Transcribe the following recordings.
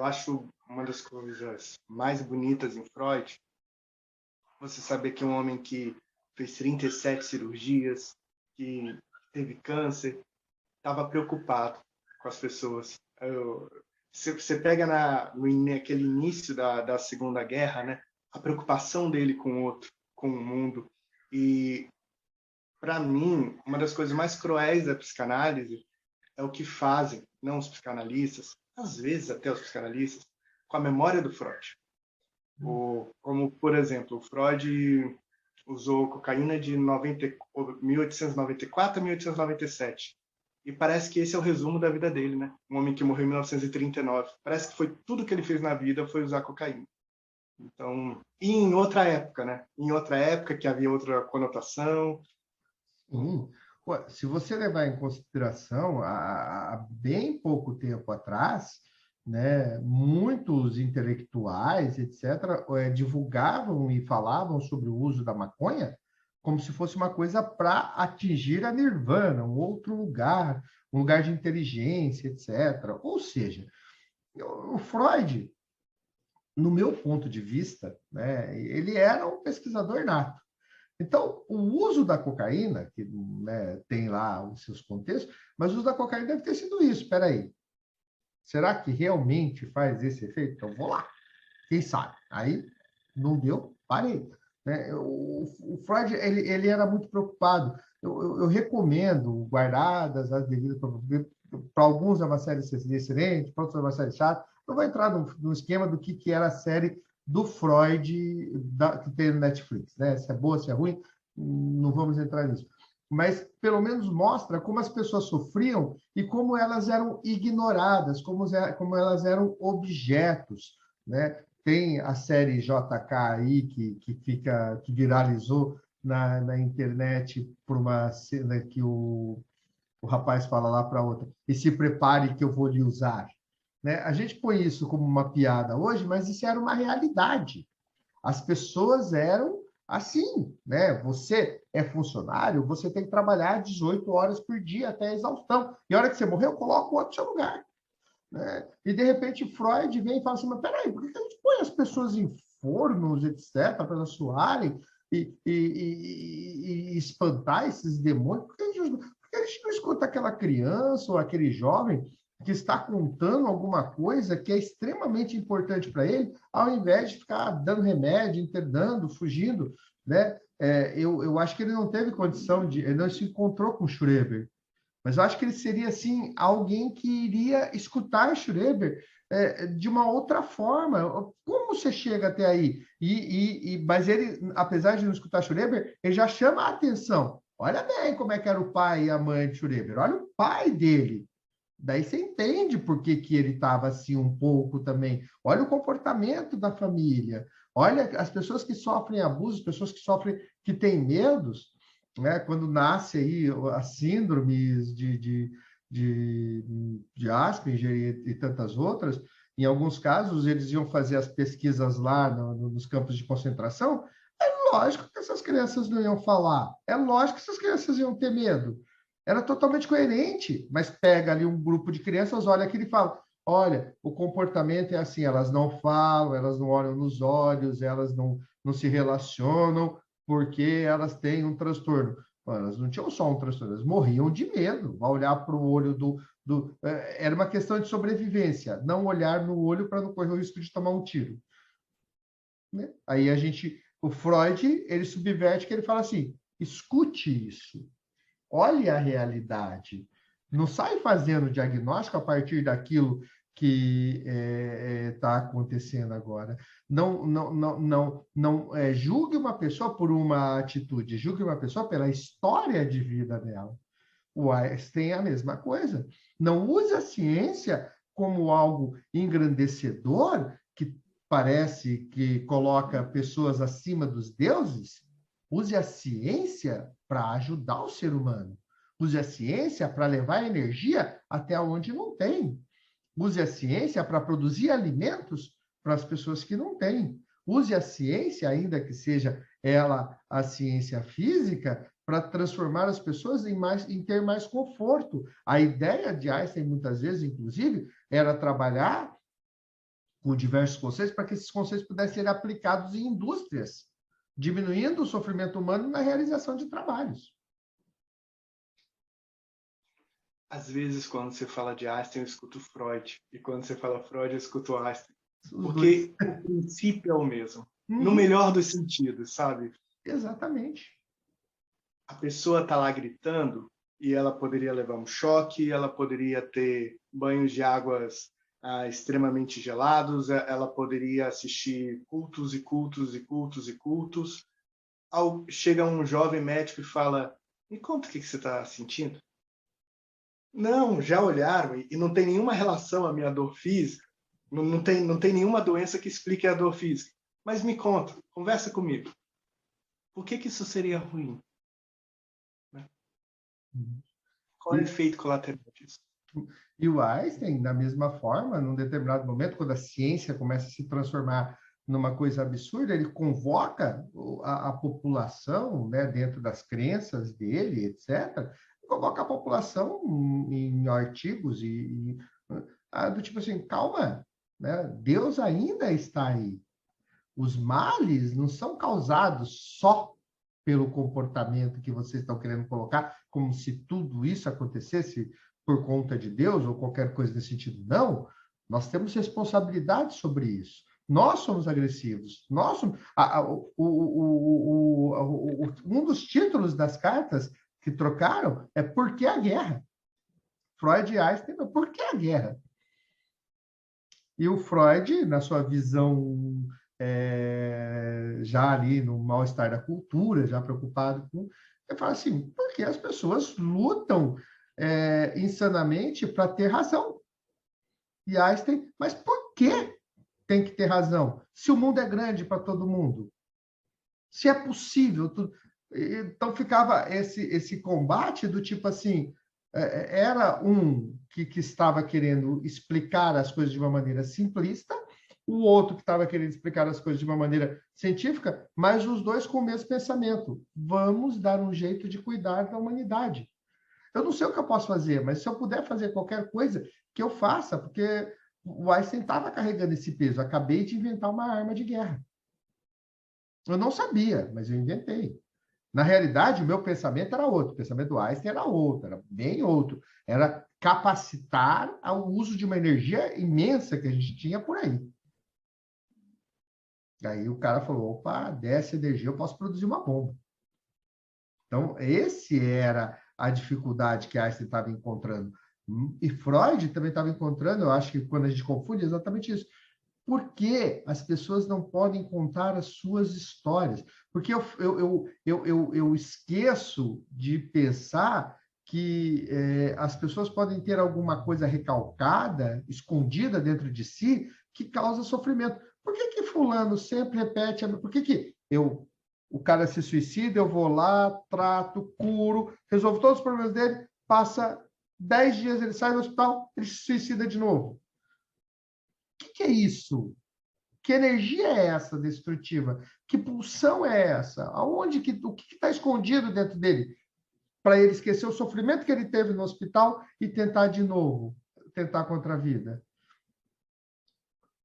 acho uma das coisas mais bonitas em Freud, você saber que um homem que fez 37 cirurgias, que teve câncer, estava preocupado com as pessoas. Você pega naquele início da Segunda Guerra, né? A preocupação dele com o outro, com o mundo. E, para mim, uma das coisas mais cruéis da psicanálise é o que fazem, não os psicanalistas, às vezes até os psicanalistas, com a memória do Freud. Como, por exemplo, o Freud usou cocaína de 1894 a 1897. E parece que esse é o resumo da vida dele, né? Um homem que morreu em 1939. Parece que foi tudo que ele fez na vida foi usar cocaína. Então, e em outra época, né? Em outra época que havia outra conotação. Sim. Pô, se você levar em consideração, há bem pouco tempo atrás, né, muitos intelectuais, etc., divulgavam e falavam sobre o uso da maconha como se fosse uma coisa para atingir a nirvana, um lugar de inteligência, etc. Ou seja, o Freud, no meu ponto de vista, né, ele era um pesquisador nato. Então, o uso da cocaína, que né, tem lá os seus contextos, mas o uso da cocaína deve ter sido isso. Espera aí, será que realmente faz esse efeito? Então, vou lá, quem sabe? Aí, não deu, parei. Né? O Freud, ele era muito preocupado. Eu recomendo, guardadas as devidas para alguns é uma série excelente, para outros é uma série chata. Eu vou entrar no esquema do que era a série do Freud que tem no Netflix, né? Se é boa, se é ruim, não vamos entrar nisso. Mas, pelo menos, mostra como as pessoas sofriam e como elas eram ignoradas, como elas eram objetos, né? Tem a série JK aí, que viralizou na internet por uma cena que o rapaz fala lá para outra, e se prepare que eu vou lhe usar. Né? A gente põe isso como uma piada hoje, mas isso era uma realidade. As pessoas eram assim, né? Você é funcionário, você tem que trabalhar 18 horas por dia até a exaustão. E a hora que você morrer, eu coloco o outro no seu lugar. Né? E, de repente, Freud vem e fala assim, mas peraí, por que a gente põe as pessoas em fornos, etc., para elas suarem e espantar esses demônios? Por que a gente não escuta aquela criança ou aquele jovem que está contando alguma coisa que é extremamente importante para ele, ao invés de ficar dando remédio, internando, fugindo, né? Eu acho que ele não teve condição de... Ele não se encontrou com Schreber, mas eu acho que ele seria, assim, alguém que iria escutar Schreber de uma outra forma. Como você chega até aí? Mas ele, apesar de não escutar Schreber, ele já chama a atenção. Olha bem como é que era o pai e a mãe de Schreber. Olha o pai dele. Daí você entende por que, que ele estava assim um pouco também. Olha o comportamento da família. Olha as pessoas que sofrem abusos, pessoas que sofrem, que têm medos, né? Quando nasce aí as síndromes de Asperger e tantas outras, em alguns casos eles iam fazer as pesquisas lá nos campos de concentração. É lógico que essas crianças não iam falar. É lógico que essas crianças iam ter medo. Era totalmente coerente, mas pega ali um grupo de crianças, olha aqui e fala: olha, o comportamento é assim, elas não falam, elas não olham nos olhos, elas não se relacionam, porque elas têm um transtorno. Elas não tinham só um transtorno, elas morriam de medo. Vai olhar para o olho era uma questão de sobrevivência, não olhar no olho para não correr o risco de tomar um tiro. Né? Aí o Freud, ele subverte que ele fala assim: escute isso, olhe a realidade. Não sai fazendo diagnóstico a partir daquilo que está acontecendo agora. Não julgue uma pessoa por uma atitude, julgue uma pessoa pela história de vida dela. O Einstein é a mesma coisa. Não use a ciência como algo engrandecedor, que parece que coloca pessoas acima dos deuses. Use a ciência para ajudar o ser humano. Use a ciência para levar energia até onde não tem. Use a ciência para produzir alimentos para as pessoas que não têm. Use a ciência, ainda que seja ela a ciência física, para transformar as pessoas em ter mais conforto. A ideia de Einstein, muitas vezes, inclusive, era trabalhar com diversos conceitos, para que esses conceitos pudessem ser aplicados em indústrias, diminuindo o sofrimento humano na realização de trabalhos. Às vezes, quando você fala de Einstein, eu escuto Freud. E quando você fala Freud, eu escuto Einstein. Porque o princípio é o mesmo. No melhor dos sentidos, sabe? Exatamente. A pessoa está lá gritando e ela poderia levar um choque, ela poderia ter banhos de águas extremamente gelados, ela poderia assistir cultos e cultos e cultos e cultos. Chega um jovem médico e fala: me conta o que você está sentindo. Não, já olharam e não tem nenhuma relação à minha dor física, não tem nenhuma doença que explique a dor física. Mas me conta, conversa comigo. Por que isso seria ruim? Qual é o efeito colateral disso? E o Einstein, da mesma forma, num determinado momento, quando a ciência começa a se transformar numa coisa absurda, ele convoca a população, né, dentro das crenças dele, etc., convoca a população em artigos do tipo assim, calma, né? Deus ainda está aí. Os males não são causados só pelo comportamento que vocês estão querendo colocar, como se tudo isso acontecesse por conta de Deus ou qualquer coisa nesse sentido. Não, nós temos responsabilidade sobre isso. Nós somos agressivos. Nós somos, um dos títulos das cartas que trocaram é Por que a Guerra? Freud e Einstein, por que a guerra? E o Freud, na sua visão já ali no mal-estar da cultura, já preocupado com... Ele fala assim, porque as pessoas lutam insanamente para ter razão. E Einstein, mas por que tem que ter razão? Se o mundo é grande para todo mundo? Se é possível... Então ficava esse combate do tipo assim, era um que estava querendo explicar as coisas de uma maneira simplista, o outro que estava querendo explicar as coisas de uma maneira científica, mas os dois com o mesmo pensamento. Vamos dar um jeito de cuidar da humanidade. Eu não sei o que eu posso fazer, mas se eu puder fazer qualquer coisa, que eu faça, porque o Einstein estava carregando esse peso. Acabei de inventar uma arma de guerra. Eu não sabia, mas eu inventei. Na realidade, o meu pensamento era outro, o pensamento do Einstein era outro, era bem outro. Era capacitar ao uso de uma energia imensa que a gente tinha por aí. Aí o cara falou, opa, dessa energia eu posso produzir uma bomba. Então, esse era a dificuldade que Einstein estava encontrando. E Freud também estava encontrando, eu acho que quando a gente confunde, é exatamente isso. Por que as pessoas não podem contar as suas histórias? Porque eu esqueço de pensar que as pessoas podem ter alguma coisa recalcada, escondida dentro de si, que causa sofrimento. Por que fulano sempre repete? Por que o cara se suicida, eu vou lá, trato, curo, resolvo todos os problemas dele, passa 10 dias, ele sai do hospital, ele se suicida de novo. O que é isso? Que energia é essa destrutiva? Que pulsão é essa? O que está escondido dentro dele? Para ele esquecer o sofrimento que ele teve no hospital e tentar de novo, tentar contra a vida.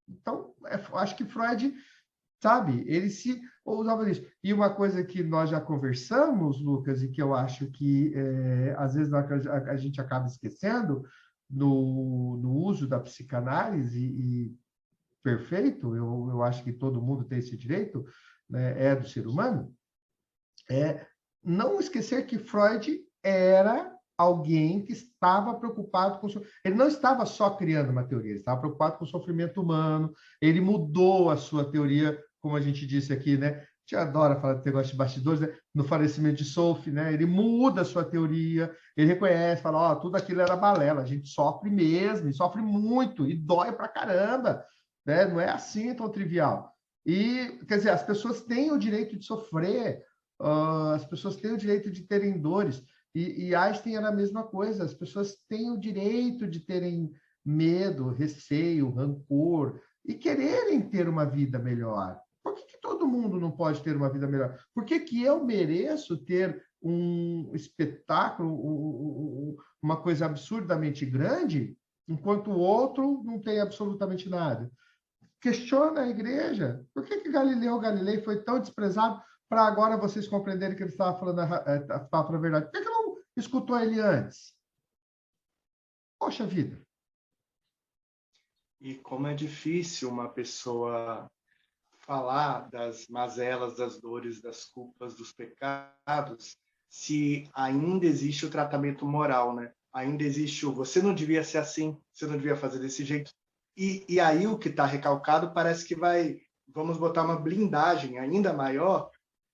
Então, acho que Freud, sabe, ele se usava disso. E uma coisa que nós já conversamos, Lucas, e que eu acho que às vezes a gente acaba esquecendo no uso da psicanálise perfeito, eu acho que todo mundo tem esse direito, né, do ser humano, não esquecer que Freud era alguém que estava preocupado com... Ele não estava só criando uma teoria, ele estava preocupado com o sofrimento humano, ele mudou a sua teoria, como a gente disse aqui, né? A gente adora falar de negócio de bastidores, né? No falecimento de Sophie, né? Ele muda a sua teoria, ele reconhece, fala, tudo aquilo era balela, a gente sofre mesmo, e sofre muito, e dói pra caramba, né? Não é assim tão trivial. E, quer dizer, as pessoas têm o direito de sofrer, as pessoas têm o direito de terem dores. E Einstein era a mesma coisa. As pessoas têm o direito de terem medo, receio, rancor e quererem ter uma vida melhor. Por que todo mundo não pode ter uma vida melhor? Por que eu mereço ter um espetáculo, uma coisa absurdamente grande, enquanto o outro não tem absolutamente nada? Questiona a igreja. Por que Galileu Galilei foi tão desprezado para agora vocês compreenderem que ele estava falando a verdade? Por que não escutou ele antes? Poxa vida. E como é difícil uma pessoa falar das mazelas, das dores, das culpas, dos pecados, se ainda existe o tratamento moral, né? Ainda existe o você não devia ser assim, você não devia fazer desse jeito. E aí o que está recalcado parece que vamos botar uma blindagem ainda maior,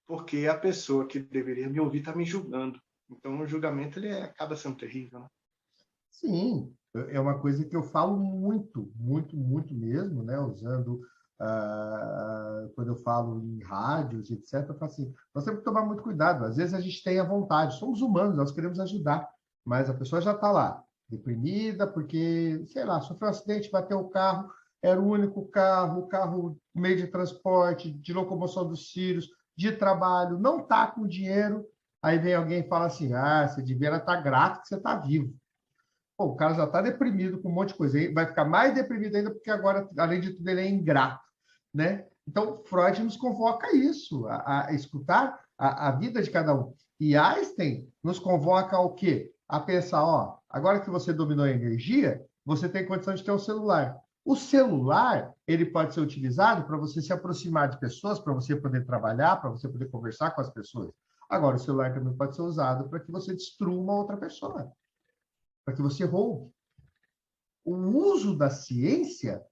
porque a pessoa que deveria me ouvir está me julgando. Então o julgamento ele acaba sendo terrível, né? Sim, é uma coisa que eu falo muito, muito, muito mesmo, né? Usando, quando eu falo em rádios, etc., eu falo assim, nós temos que tomar muito cuidado. Às vezes a gente tem a vontade, somos humanos, nós queremos ajudar, mas a pessoa já está lá, deprimida, porque, sei lá, sofreu um acidente, bateu o carro, era o único carro, meio de transporte, de locomoção dos filhos, de trabalho, não está com dinheiro. Aí vem alguém e fala assim, você devia estar grato que você está vivo. Pô, o cara já está deprimido com um monte de coisa. Aí vai ficar mais deprimido ainda porque agora, além de tudo, ele é ingrato, né? Então, Freud nos convoca a isso, a escutar a vida de cada um. E Einstein nos convoca ao quê? A pensar, ó, agora que você dominou a energia, você tem condição de ter um celular. O celular, ele pode ser utilizado para você se aproximar de pessoas, para você poder trabalhar, para você poder conversar com as pessoas. Agora, o celular também pode ser usado para que você destrua uma outra pessoa, para que você roube. O uso da ciência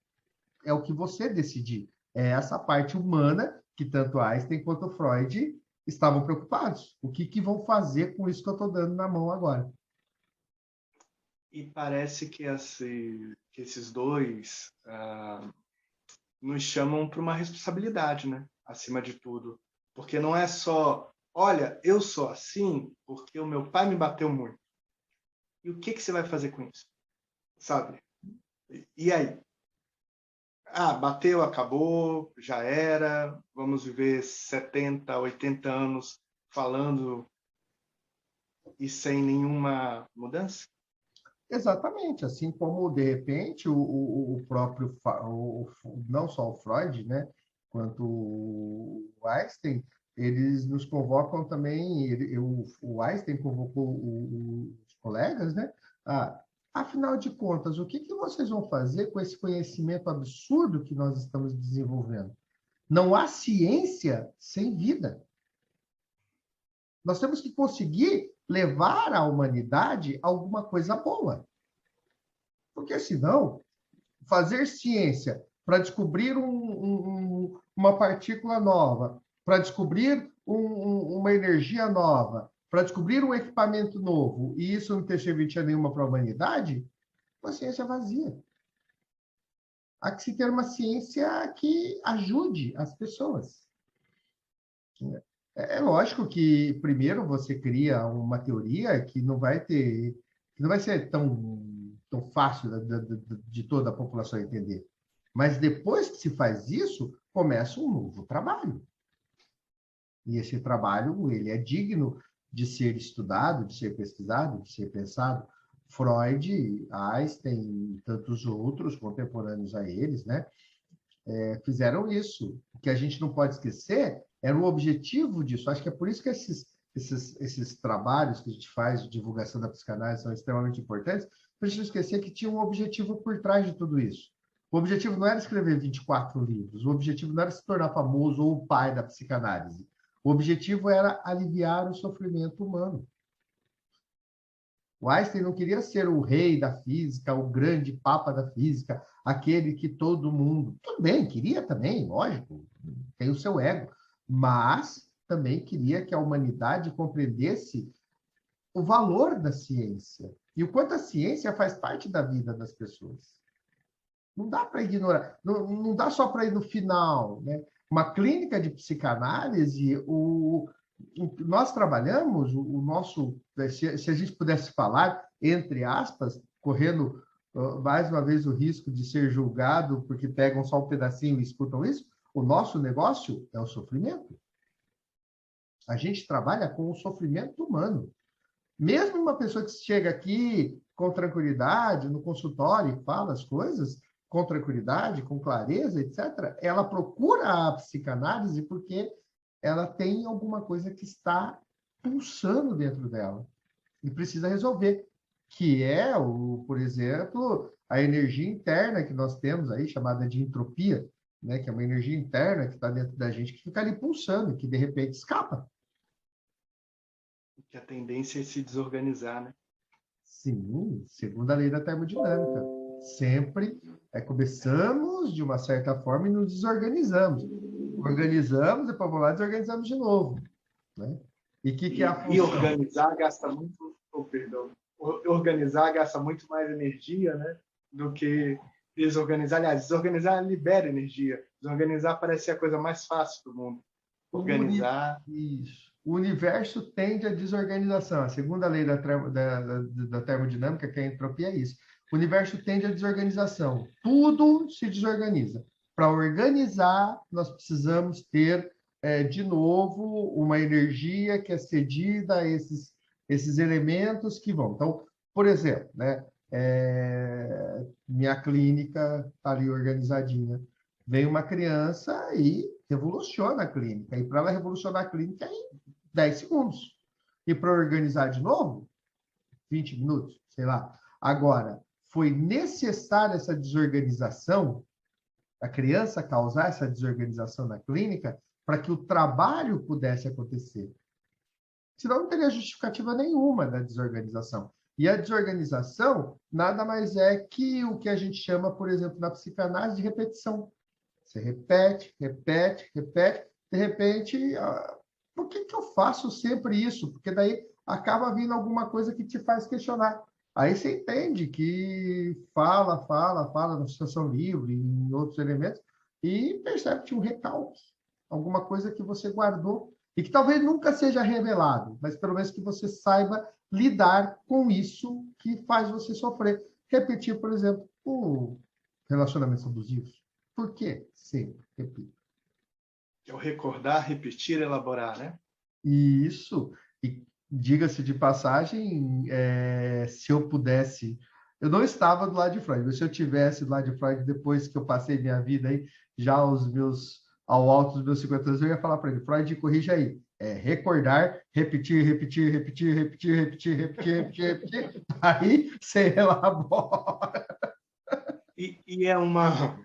é o que você decidir. É essa parte humana que tanto Einstein quanto Freud estavam preocupados. O que vão fazer com isso que eu estou dando na mão agora? E parece que esses dois nos chamam para uma responsabilidade, né? Acima de tudo. Porque não é só, olha, eu sou assim porque o meu pai me bateu muito. E o que você vai fazer com isso? Sabe? E aí? Bateu, acabou, já era, vamos viver 70, 80 anos falando e sem nenhuma mudança? Exatamente, assim como, de repente, o próprio, não só o Freud, né, quanto o Einstein, eles nos convocam também, o Einstein convocou os colegas, né, afinal de contas, o que vocês vão fazer com esse conhecimento absurdo que nós estamos desenvolvendo? Não há ciência sem vida. Nós temos que conseguir levar à humanidade alguma coisa boa. Porque senão, fazer ciência para descobrir uma partícula nova, para descobrir uma energia nova, para descobrir um equipamento novo, e isso não ter serventia nenhuma para a humanidade, uma ciência vazia. Há que se ter uma ciência que ajude as pessoas. É lógico que primeiro você cria uma teoria que não vai ser tão fácil de toda a população entender. Mas depois que se faz isso, começa um novo trabalho. E esse trabalho, ele é digno de ser estudado, de ser pesquisado, de ser pensado. Freud, Einstein e tantos outros contemporâneos a eles, né, fizeram isso. O que a gente não pode esquecer era o objetivo disso. Acho que é por isso que esses trabalhos que a gente faz de divulgação da psicanálise são extremamente importantes, para a gente não esquecer que tinha um objetivo por trás de tudo isso. O objetivo não era escrever 24 livros, o objetivo não era se tornar famoso ou o pai da psicanálise. O objetivo era aliviar o sofrimento humano. O Einstein não queria ser o rei da física, o grande papa da física, aquele que todo mundo... Tudo bem, queria também, lógico, tem o seu ego, mas também queria que a humanidade compreendesse o valor da ciência e o quanto a ciência faz parte da vida das pessoas. Não dá para ignorar, não dá só para ir no final, né? Uma clínica de psicanálise, nós trabalhamos, o nosso, se a gente pudesse falar, entre aspas, correndo mais uma vez o risco de ser julgado porque pegam só um pedacinho e escutam isso, o nosso negócio é o sofrimento. A gente trabalha com o sofrimento humano. Mesmo uma pessoa que chega aqui com tranquilidade, no consultório, e fala as coisas, com tranquilidade, com clareza, etc., ela procura a psicanálise porque ela tem alguma coisa que está pulsando dentro dela e precisa resolver, que é, por exemplo, a energia interna que nós temos aí, chamada de entropia, né, que é uma energia interna que está dentro da gente, que fica ali pulsando, que de repente escapa. Que a tendência é se desorganizar, né? Sim, segundo a lei da termodinâmica. Sempre começamos de uma certa forma e nos desorganizamos. Organizamos, depois vamos lá e desorganizamos de novo. Né? E o que é a E função? organizar gasta muito, perdão, organizar gasta muito mais energia, né, do que desorganizar. Aliás, desorganizar libera energia. Desorganizar parece ser a coisa mais fácil do mundo. Organizar. Isso. O universo tende à desorganização. A segunda lei da termodinâmica, que é a entropia, é isso. O universo tende à desorganização. Tudo se desorganiza. Para organizar, nós precisamos ter, de novo, uma energia que é cedida a esses elementos que vão. Então, por exemplo, né, minha clínica está ali organizadinha. Vem uma criança e revoluciona a clínica. E para ela revolucionar a clínica, 10 segundos. E para organizar de novo, 20 minutos, sei lá. Agora, foi necessária essa desorganização, a criança causar essa desorganização na clínica, para que o trabalho pudesse acontecer. Senão não teria justificativa nenhuma da desorganização. E a desorganização nada mais é que o que a gente chama, por exemplo, na psicanálise, de repetição. Você repete, repete, repete, de repente, por que eu faço sempre isso? Porque daí acaba vindo alguma coisa que te faz questionar. Aí você entende que fala na associação livre, em outros elementos, e percebe que tinha um recalque, alguma coisa que você guardou, e que talvez nunca seja revelado, mas pelo menos que você saiba lidar com isso que faz você sofrer. Repetir, por exemplo, o relacionamentos abusivos. Por quê? Sempre, repito. É o recordar, repetir, elaborar, né? Isso. E diga-se de passagem, se eu pudesse... Eu não estava do lado de Freud, mas se eu tivesse do lado de Freud, depois que eu passei minha vida aí, já ao alto dos meus 50 anos, eu ia falar para ele, Freud, corrija aí. Recordar, repetir, repetir, repetir, repetir, repetir, repetir, repetir, repetir. Aí você elabora. E é uma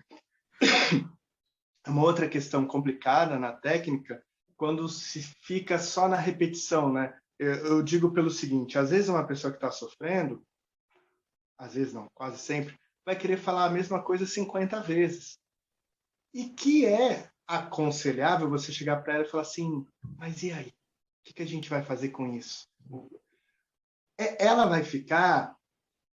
outra questão complicada na técnica, quando se fica só na repetição, né? Eu digo pelo seguinte, às vezes uma pessoa que está sofrendo, às vezes não, quase sempre, vai querer falar a mesma coisa 50 vezes. E que é aconselhável você chegar para ela e falar assim, mas e aí? O que a gente vai fazer com isso? Ela vai ficar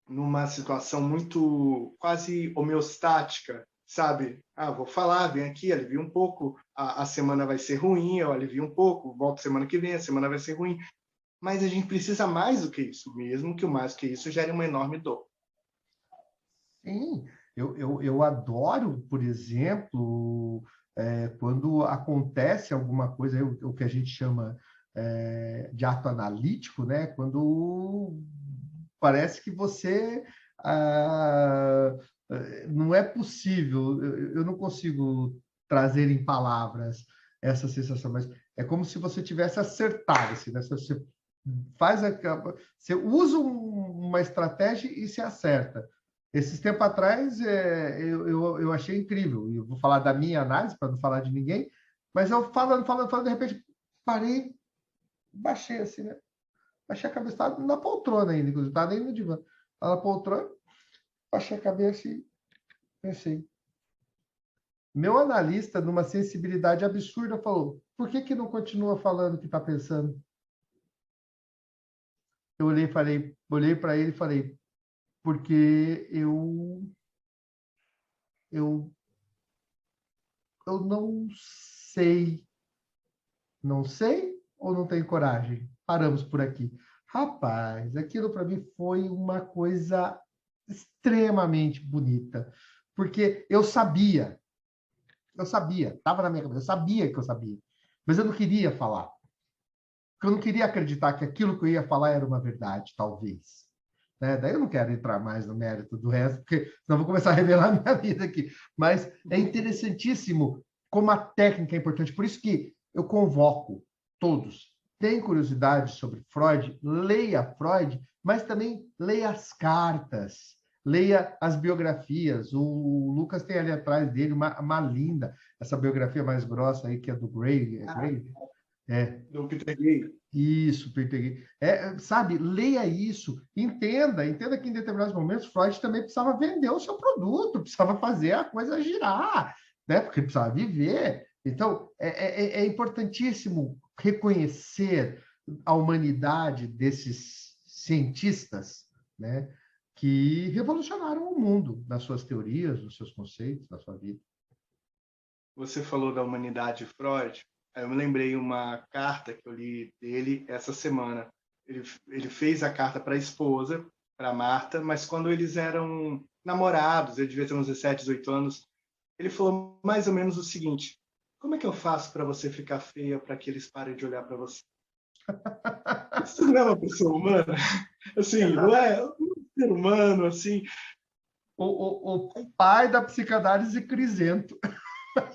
numa situação muito quase homeostática, sabe? Vou falar, vem aqui, alivia um pouco, a semana vai ser ruim, eu alivio um pouco, volto semana que vem, a semana vai ser ruim. Mas a gente precisa mais do que isso, mesmo que o mais que isso gere uma enorme dor. Sim, eu adoro, por exemplo, quando acontece alguma coisa, o que a gente chama de ato analítico, né? Quando parece que você não é possível, eu não consigo trazer em palavras essa sensação, mas é como se você tivesse acertado, assim, né? Você você usa uma estratégia e se acerta. Esses tempos atrás, eu achei incrível. Eu vou falar da minha análise, para não falar de ninguém, mas eu falando, de repente, parei, baixei assim, né? Baixei a cabeça, estava na poltrona ainda, inclusive, estava nem no divã. Estava na poltrona, baixei a cabeça e pensei. Meu analista, numa sensibilidade absurda, falou: por que não continua falando o que está pensando? Eu olhei para ele e falei: porque eu não sei. Não sei ou não tenho coragem? Paramos por aqui. Rapaz, aquilo para mim foi uma coisa extremamente bonita, porque estava na minha cabeça, eu sabia que eu sabia, mas eu não queria falar, porque eu não queria acreditar que aquilo que eu ia falar era uma verdade, talvez. né? Daí eu não quero entrar mais no mérito do resto, porque senão eu vou começar a revelar a minha vida aqui. Mas é interessantíssimo como a técnica é importante. Por isso que eu convoco todos. Tem curiosidade sobre Freud? Leia Freud, mas também leia as cartas, leia as biografias. O Lucas tem ali atrás dele uma linda, essa biografia mais grossa aí, que é do Gray. É Gray? É. Do Peter Gray. Isso, Peter. Sabe, leia isso, entenda que em determinados momentos Freud também precisava vender o seu produto, precisava fazer a coisa girar, né? Porque precisava viver. Então, é importantíssimo reconhecer a humanidade desses cientistas, né? Que revolucionaram o mundo nas suas teorias, nos seus conceitos, na sua vida. Você falou da humanidade Freud. Eu me lembrei uma carta que eu li dele essa semana. Ele fez a carta para a esposa, para Marta, mas quando eles eram namorados, ele devia ter uns 17, 18 anos, ele falou mais ou menos o seguinte: como é que eu faço para você ficar feia para que eles parem de olhar para você? Isso não é uma pessoa humana? Assim, não é um ser humano, assim. O pai da psicanálise Crisento.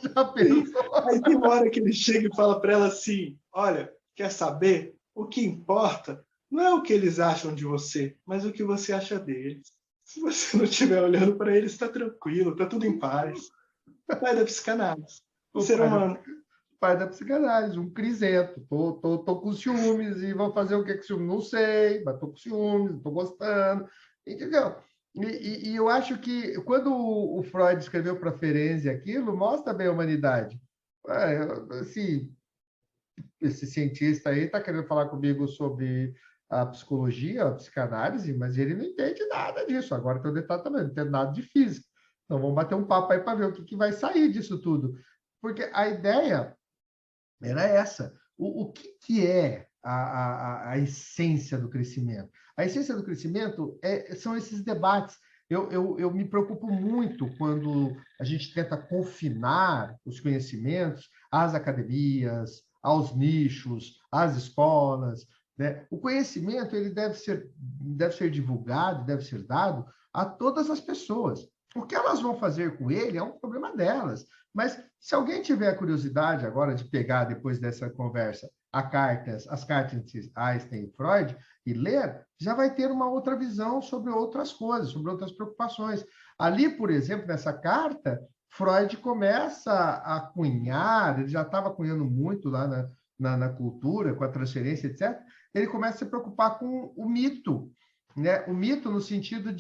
Já pensou? Aí tem uma hora que ele chega e fala para ela assim: olha, quer saber? O que importa não é o que eles acham de você, mas o que você acha deles. Se você não estiver olhando para eles, está tranquilo, está tudo em paz. O pai da psicanálise, o ser humano. Pai da psicanálise, um crisento. Tô com ciúmes e vou fazer o que com ciúmes? Não sei, mas tô com ciúmes, tô gostando. Entendeu? E eu acho que quando o Freud escreveu para Ferenczi aquilo, mostra bem a humanidade. Assim, esse cientista aí está querendo falar comigo sobre a psicologia, a psicanálise, mas ele não entende nada disso. Agora tem o detalhe também, não entende nada de física. Então vamos bater um papo aí para ver o que vai sair disso tudo. Porque a ideia era essa. O que é a essência do crescimento? A essência do crescimento são esses debates. Eu me preocupo muito quando a gente tenta confinar os conhecimentos às academias, aos nichos, às escolas, né? O conhecimento ele deve ser divulgado, deve ser dado a todas as pessoas. O que elas vão fazer com ele é um problema delas. Mas se alguém tiver a curiosidade agora de pegar, depois dessa conversa, as cartas de Einstein e Freud e ler, já vai ter uma outra visão sobre outras coisas, sobre outras preocupações. Ali, por exemplo, nessa carta, Freud começa a cunhar, ele já estava cunhando muito lá na cultura, com a transferência, etc. Ele começa a se preocupar com o mito, né? O mito no sentido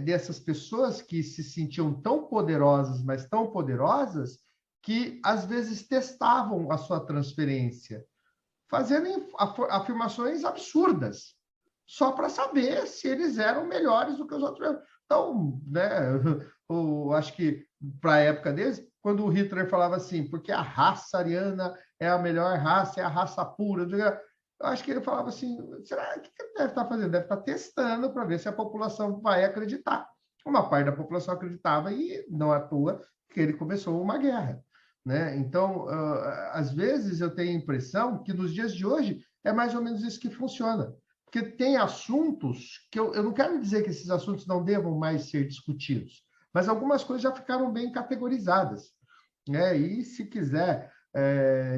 dessas pessoas que se sentiam tão poderosas, mas tão poderosas, que às vezes testavam a sua transferência, fazendo afirmações absurdas, só para saber se eles eram melhores do que os outros. Então, né, eu acho que para a época deles, quando o Hitler falava assim, porque a raça ariana é a melhor raça, é a raça pura, eu acho que ele falava assim, será que ele deve estar fazendo? Deve estar testando para ver se a população vai acreditar. Uma parte da população acreditava e não à toa que ele começou uma guerra, né? Então, às vezes eu tenho a impressão que nos dias de hoje é mais ou menos isso que funciona. Porque tem assuntos que eu não quero dizer que esses assuntos não devam mais ser discutidos, mas algumas coisas já ficaram bem categorizadas, né? E se quiser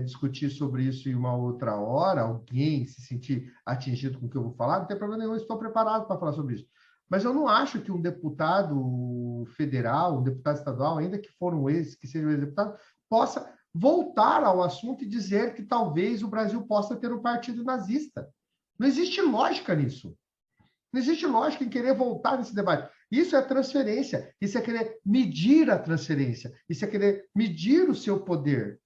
discutir sobre isso em uma outra hora, alguém se sentir atingido com o que eu vou falar, não tem problema nenhum, eu estou preparado para falar sobre isso. Mas eu não acho que um deputado federal, um deputado estadual, ainda que foram esses, que sejam ex-deputados, possa voltar ao assunto e dizer que talvez o Brasil possa ter um partido nazista. Não existe lógica nisso. Não existe lógica em querer voltar nesse debate. Isso é transferência, isso é querer medir a transferência, isso é querer medir o seu poder.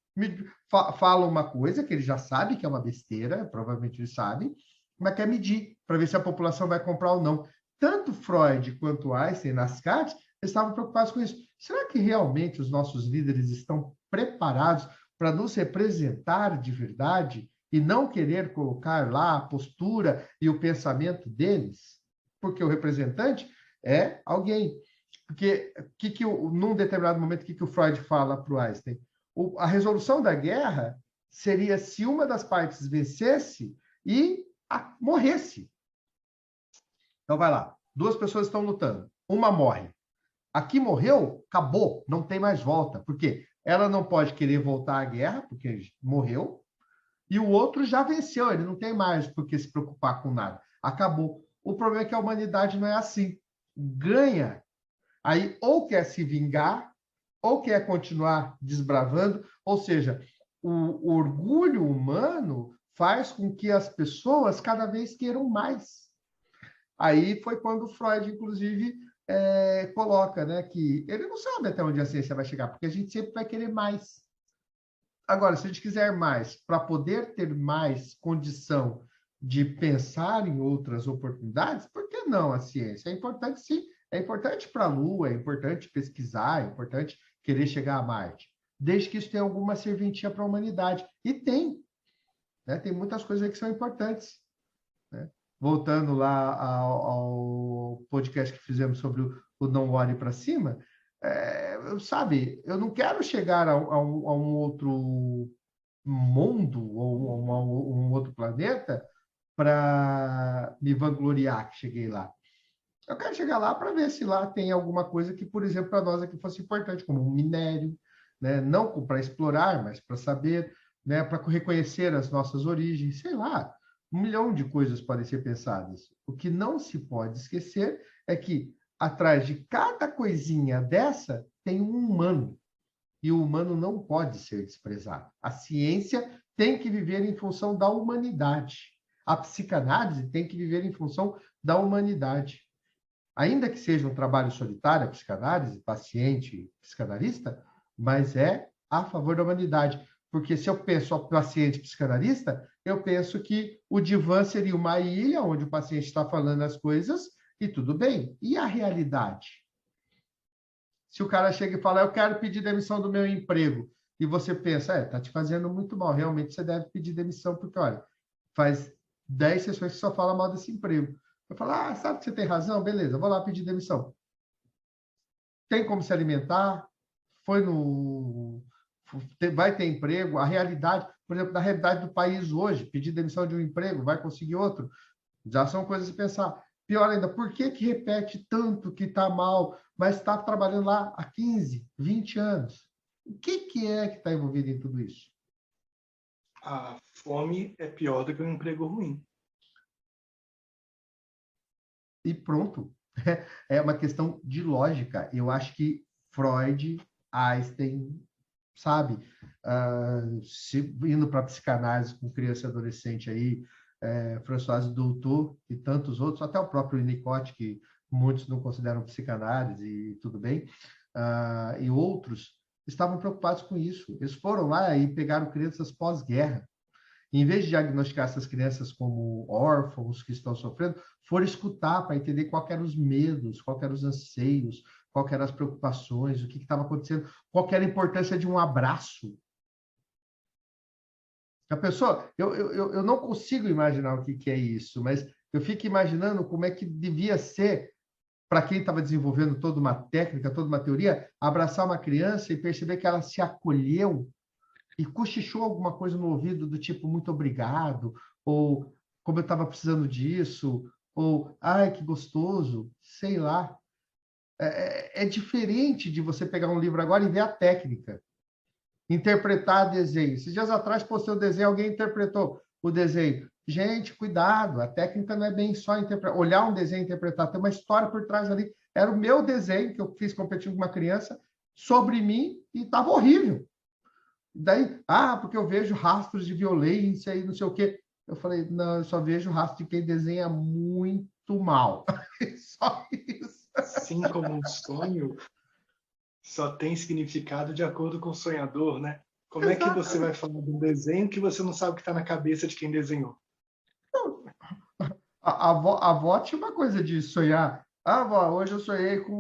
Fala uma coisa que ele já sabe que é uma besteira, provavelmente ele sabe, mas quer medir para ver se a população vai comprar ou não. Tanto Freud quanto Einstein, nas cartas, estavam preocupados com isso. Será que realmente os nossos líderes estão preparados para nos representar de verdade e não querer colocar lá a postura e o pensamento deles? Porque o representante é alguém. Porque num determinado momento, o que o Freud fala para o Einstein? A resolução da guerra seria se uma das partes vencesse e morresse. Então vai lá, duas pessoas estão lutando, uma morre. Aqui morreu, acabou, não tem mais volta. Por quê? Ela não pode querer voltar à guerra, porque morreu, e o outro já venceu, ele não tem mais por que se preocupar com nada. Acabou. O problema é que a humanidade não é assim. Ganha. Aí ou quer se vingar, ou quer continuar desbravando, ou seja, o orgulho humano faz com que as pessoas cada vez queiram mais. Aí foi quando Freud, inclusive, coloca, né, que ele não sabe até onde a ciência vai chegar, porque a gente sempre vai querer mais. Agora, se a gente quiser mais, para poder ter mais condição de pensar em outras oportunidades, por que não a ciência? É importante, sim. É importante para a Lua, é importante pesquisar, é importante querer chegar a Marte, desde que isso tenha alguma serventia para a humanidade. E tem, né? Tem muitas coisas aí que são importantes, né? Voltando lá ao podcast que fizemos sobre o Não Olhe para Cima, sabe, eu não quero chegar a um outro mundo ou a um outro planeta para me vangloriar que cheguei lá. Eu quero chegar lá para ver se lá tem alguma coisa que, por exemplo, para nós aqui fosse importante, como um minério, né? Não para explorar, mas para saber, né? Para reconhecer as nossas origens, sei lá. 1 milhão de coisas podem ser pensadas. O que não se pode esquecer é que atrás de cada coisinha dessa tem um humano. E o humano não pode ser desprezado. A ciência tem que viver em função da humanidade. A psicanálise tem que viver em função da humanidade. Ainda que seja um trabalho solitário, a psicanálise, paciente, psicanalista, mas é a favor da humanidade. Porque se eu penso ao paciente psicanalista, eu penso que o divã seria uma ilha onde o paciente está falando as coisas e tudo bem. E a realidade? Se o cara chega e fala, eu quero pedir demissão do meu emprego, e você pensa, tá te fazendo muito mal, realmente você deve pedir demissão, porque, olha, faz 10 sessões que só fala mal desse emprego. Eu falo, sabe que você tem razão? Beleza, vou lá pedir demissão. Tem como se alimentar? Vai ter emprego? A realidade, por exemplo, na realidade do país hoje, pedir demissão de um emprego, vai conseguir outro? Já são coisas a pensar. Pior ainda, por que repete tanto que está mal, mas está trabalhando lá há 15, 20 anos? O que é que está envolvido em tudo isso? A fome é pior do que um emprego ruim. E pronto. É uma questão de lógica. Eu acho que Freud, Einstein, sabe, indo para a psicanálise com criança e adolescente aí, Françoise Doutor e tantos outros, até o próprio Winnicott, que muitos não consideram psicanálise e tudo bem, e outros estavam preocupados com isso. Eles foram lá e pegaram crianças pós-guerra. Em vez de diagnosticar essas crianças como órfãos que estão sofrendo, foram escutar para entender quais eram os medos, quais eram os anseios, quais eram as preocupações, o que estava acontecendo, qual era a importância de um abraço. A pessoa, eu não consigo imaginar o que é isso, mas eu fico imaginando como é que devia ser para quem estava desenvolvendo toda uma técnica, toda uma teoria, abraçar uma criança e perceber que ela se acolheu e cochichou alguma coisa no ouvido do tipo, muito obrigado, ou como eu estava precisando disso, ou ai, que gostoso, sei lá. É diferente de você pegar um livro agora e ver a técnica. Interpretar desenho. Esses dias atrás postei o desenho, alguém interpretou o desenho. Gente, cuidado, a técnica não é bem só olhar um desenho e interpretar, tem uma história por trás ali. Era o meu desenho que eu fiz competindo com uma criança sobre mim e estava horrível. Daí, porque eu vejo rastros de violência e não sei o quê. Eu falei, não, eu só vejo rastro de quem desenha muito mal. Só isso. Assim como um sonho só tem significado de acordo com o sonhador, né? Como é que você vai falar de um desenho que você não sabe o que está na cabeça de quem desenhou? A avó tinha uma coisa de sonhar. Avó, hoje eu sonhei com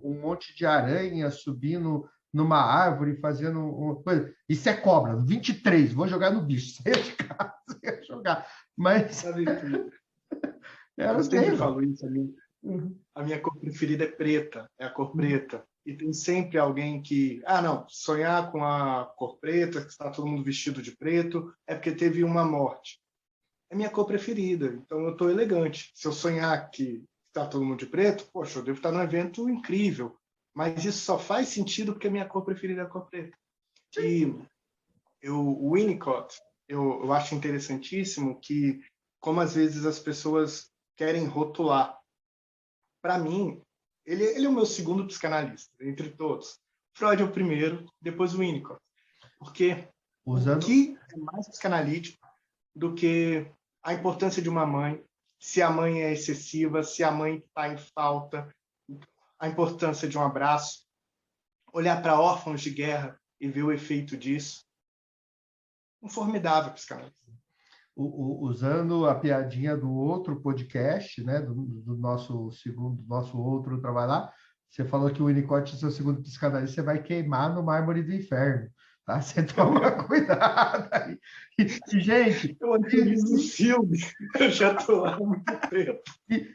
um monte de aranha subindo numa árvore, fazendo uma coisa. Isso é cobra, 23, vou jogar no bicho. Saia de casa, ia jogar. Mas. Sabe, eu sempre falo isso. A minha cor preferida é preta, é a cor preta. E tem sempre alguém que, não, sonhar com a cor preta, que está todo mundo vestido de preto, é porque teve uma morte. é minha cor preferida, então eu estou elegante. Se eu sonhar que está todo mundo de preto, poxa, eu devo estar num evento incrível, mas isso só faz sentido porque a minha cor preferida é a cor preta. E o Winnicott, eu acho interessantíssimo que, como às vezes as pessoas querem rotular. Para mim, ele é o meu segundo psicanalista, entre todos. Freud é o primeiro, depois o Winnicott. Porque o Usando, que é mais psicanalítico do que a importância de uma mãe, se a mãe é excessiva, se a mãe está em falta, a importância de um abraço, olhar para órfãos de guerra e ver o efeito disso. Um formidável psicanalista. usando a piadinha do outro podcast, né, do nosso segundo, do nosso outro trabalho lá, você falou que o Winnicott é seu segundo psicanalista, você vai queimar no mármore do inferno, tá? Você toma cuidado aí. Gente, Eu andei no filme, eu já estou lá há muito tempo.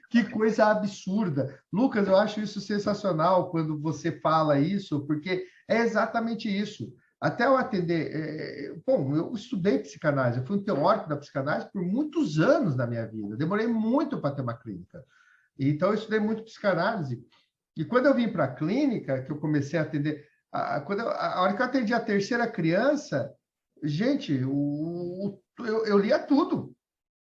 que coisa absurda. Lucas, eu acho isso sensacional quando você fala isso, porque é exatamente isso. Até eu atender. Bom, eu estudei psicanálise, eu fui um teórico da psicanálise por muitos anos na minha vida. Eu demorei muito para ter uma clínica. Então, eu estudei muito psicanálise. E quando eu vim para a clínica, que eu comecei a atender. A hora que eu atendi a terceira criança, gente, eu lia tudo.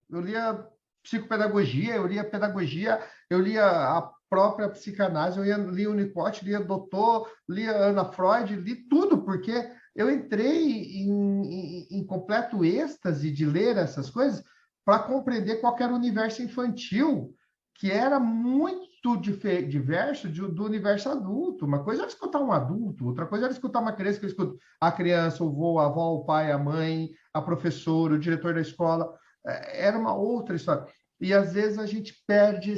Eu lia psicopedagogia, eu lia pedagogia, eu lia a própria psicanálise, lia Winnicott, lia Doutor, lia Ana Freud, li tudo, porque eu entrei em completo êxtase de ler essas coisas para compreender qual era o universo infantil, que era muito diverso do universo adulto. Uma coisa era escutar um adulto, outra coisa era escutar uma criança que eu escuto a criança, o vô, a avó, o pai, a mãe, a professora, o diretor da escola. Era uma outra história. E às vezes a gente perde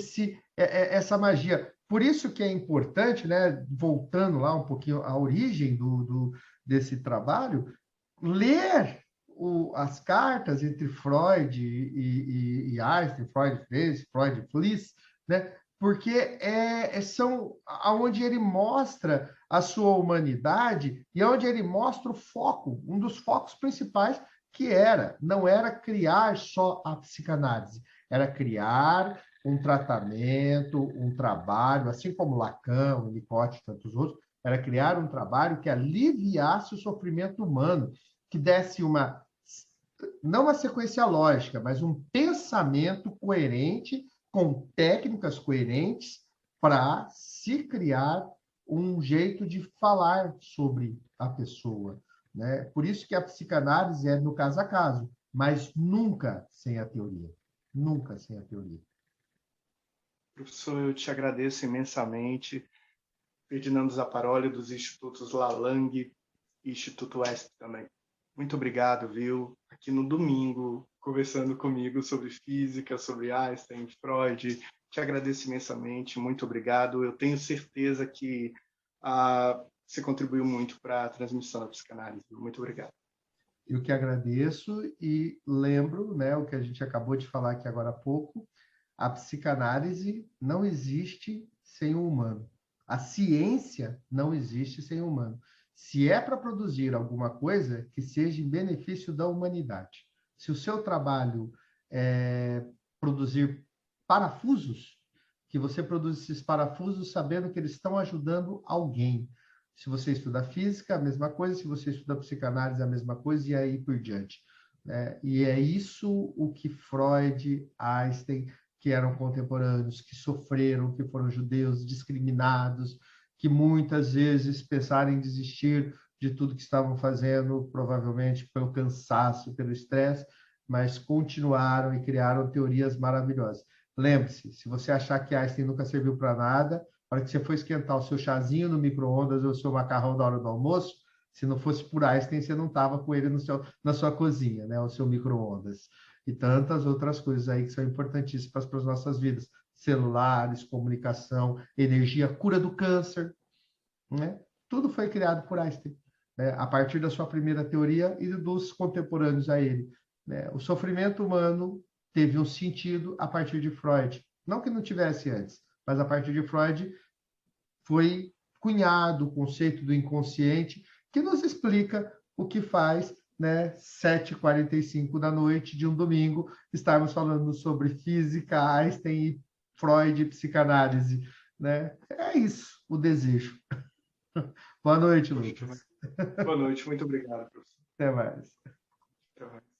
essa magia. Por isso que é importante, né, voltando lá um pouquinho à origem desse trabalho, ler as cartas entre Freud e Einstein, Freud fez, Freud fez, né? Porque são onde ele mostra a sua humanidade e onde ele mostra o foco, um dos focos principais que não era criar só a psicanálise, era criar um tratamento, um trabalho, assim como Lacan, Winnicott e tantos outros, era criar um trabalho que aliviasse o sofrimento humano, que desse não uma sequência lógica, mas um pensamento coerente, com técnicas coerentes, para se criar um jeito de falar sobre a pessoa. Né? Por isso que a psicanálise é no caso a caso, mas nunca sem a teoria. Nunca sem a teoria. Professor, eu te agradeço imensamente. Ferdinando Zapparoli, dos Institutos Lalang e Instituto ESP também. Muito obrigado, viu? Aqui no domingo, conversando comigo sobre física, sobre Einstein, Freud. Te agradeço imensamente, muito obrigado. Eu tenho certeza que você contribuiu muito para a transmissão da psicanálise. Muito obrigado. Eu que agradeço e lembro, né, o que a gente acabou de falar aqui agora há pouco, a psicanálise não existe sem o humano. A ciência não existe sem o humano. Se é para produzir alguma coisa, que seja em benefício da humanidade. Se o seu trabalho é produzir parafusos, que você produza esses parafusos sabendo que eles estão ajudando alguém. Se você estuda física, a mesma coisa. Se você estuda psicanálise, a mesma coisa, e aí por diante. E é isso o que Freud, Einstein, que eram contemporâneos, que sofreram, que foram judeus discriminados, que muitas vezes pensaram em desistir de tudo que estavam fazendo, provavelmente pelo cansaço, pelo estresse, mas continuaram e criaram teorias maravilhosas. Lembre-se, se você achar que Einstein nunca serviu para nada, para que você for esquentar o seu chazinho no micro-ondas ou o seu macarrão na hora do almoço, se não fosse por Einstein, você não estava com ele na sua cozinha, né? O seu micro-ondas. E tantas outras coisas aí que são importantíssimas para as nossas vidas. Celulares, comunicação, energia, cura do câncer, né? Tudo foi criado por Einstein, né? A partir da sua primeira teoria e dos contemporâneos a ele. Né? O sofrimento humano teve um sentido a partir de Freud. Não que não tivesse antes, mas a partir de Freud foi cunhado o conceito do inconsciente, que nos explica o que faz né, 7h45 da noite de um domingo, estarmos falando sobre física, Einstein e Freud e psicanálise, né? É isso, o desejo. Boa noite, Poxa, Lucas. boa noite, muito obrigado, professor. Até mais. Até mais.